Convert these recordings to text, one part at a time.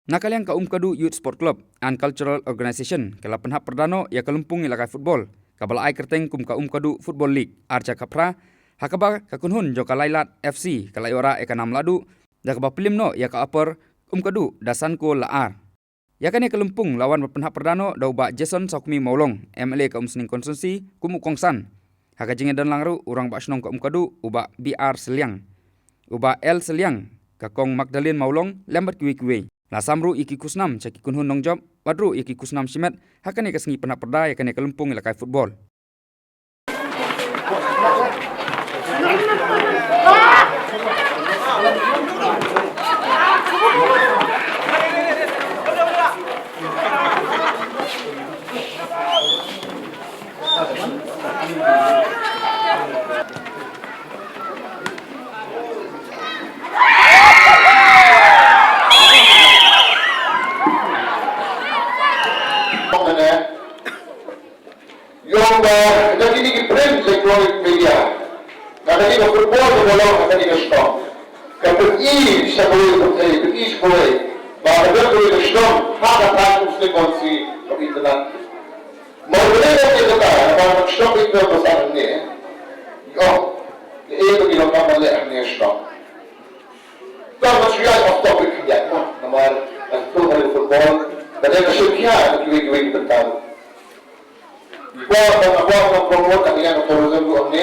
Nakaliang ka Umkaduh Youth Sport Club and Cultural Organisation kala Pynhap perdano ya kalumpung ilakai football kabalai kerteng kum ka Umkaduh Football League arca kapra hakaba ka kunhun jo ka Lailat FC kala iora eka 6 ladu da ka pilim no ya ka upper Umkaduh dasan ko laar ya kan ya kalumpung lawan Pynhap perdano da uba Jason Sokmi Maulong MLA ka Umsning Konsumsi kumu kongsan haka jinge dan langru urang ba snong ka Umkaduh uba BR Seliang uba L Seliang ka kong Magdalene Maulong lambat kiwi-kiwi la samru iki kusnam caki kunhun nong job wadru iki kusnam simet hakan ya kesengi Pynhap perda ya kan ya kalumpung ilakai football Yung nakinig print electronic media, nakinig football na walang nakinig stop. Kapag sa Bhoi, bakit ko stop, hakataan ko si kapita na. Maulit ang ito ka, na parang mag-stop ito ko sa akin niya. Ito ginamamali ang niya stop. Tapos siya off topic niya, naman, nagtulong ng football, dahil nasyukya, nagkiwig-kiwig ng tao. Ako ang promote ang ilang tourism ko ang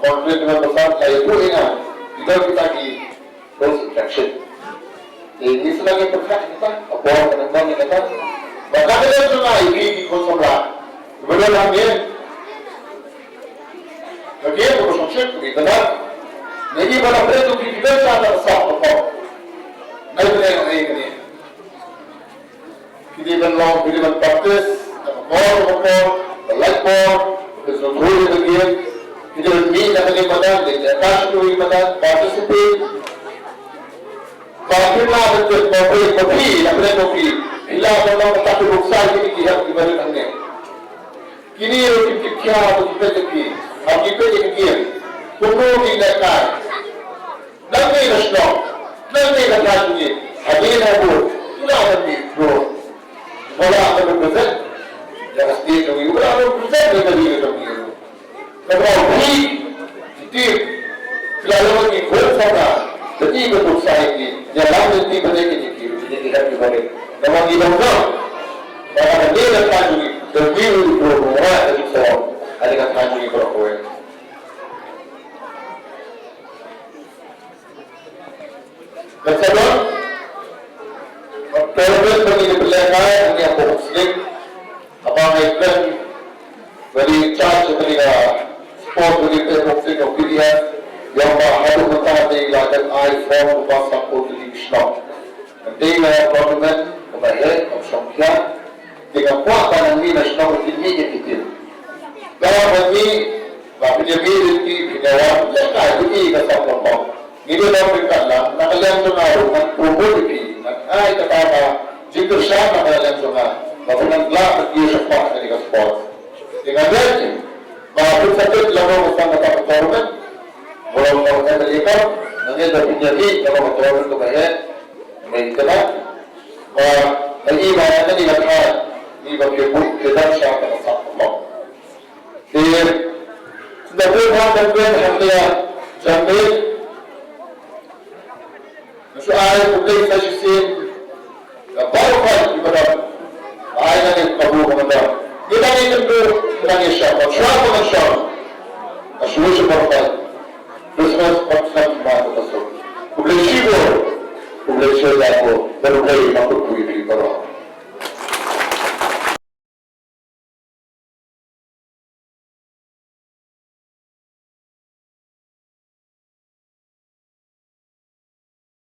ang treatment ng saan kaya po ito kita di rose attraction. Hindi sila yung pagkakas kita, ako ang kanagmani kita. Magkakalang ito nga, ibigay ko sa mga. Ibigay lang yan. Nagyan ko sa shit, kumita na. Naiba na preto, bibigay sa ating sa ako. Ngayon na yung ayun kanina. Hindi man lang, hindi man practice, ako, the light bulb, there's no tool in the game. He doesn't mean that anyone they attach to him and participate. Bakit naman ito, mabili, naman ito, kailangan lang matapilog sa akin, ikihap, ibalit ang niya. Kini yung kikikya, magkipetiki, ang kipetikikin, tumugin na kaya. Nangay na snow, nangay na kanya, hangin na po, kailangan bro. Wala ka represent. Jangan sendiri dong, ibu berapa persen kita diri dong ibu. Kalau beli, tip, selalu lagi bersama, jadi betul saya ini, jalan nanti banyak ini kiri, jadi happy balik. Nama kita orang, orang dia dah tahu ni, demi berbuat dari soal, ada kan tahu ni berbuat. Kemudian, terus bagi pelanggan yang bermuslim. Abang Aiklan dari charge dari sport dari boxing of Pynhap yang baharu mentah dari lagan I-form bahasa politik Islam. Dari tournament kembali Omsongkia dengan kuatan ini nasional ini kita. Kalau bagi bapaknya ini Pynhap lekai ini kasar kelompok. Ini dalam berkala nakalian tunarung memproduksi. Ay kata jika siapa nakalian tunarung Mapunang lahat at iyo sa pak na sports. Dengan yan, makapit sa pit lang ako sa matapatournament. Walang mga kanalikaw, nangyay na pinyari na matapatournament ko kayan. May ito na. Nag-iba na nilaghan. Iba kipuk, kita siya kanasak ko. Kaya, nabuha ng ben, hanggang jambin. Nasuahay po kayo sa sisin. Bago ka, iba na. Ayah ni kabu komanda. Kita ni tentu menangis siapa? Siapa yang siapa? Asal seperti Christmas pasal mana pasal? Publik sibuk, publik siapa? Baru kali mampu kuih di bawah.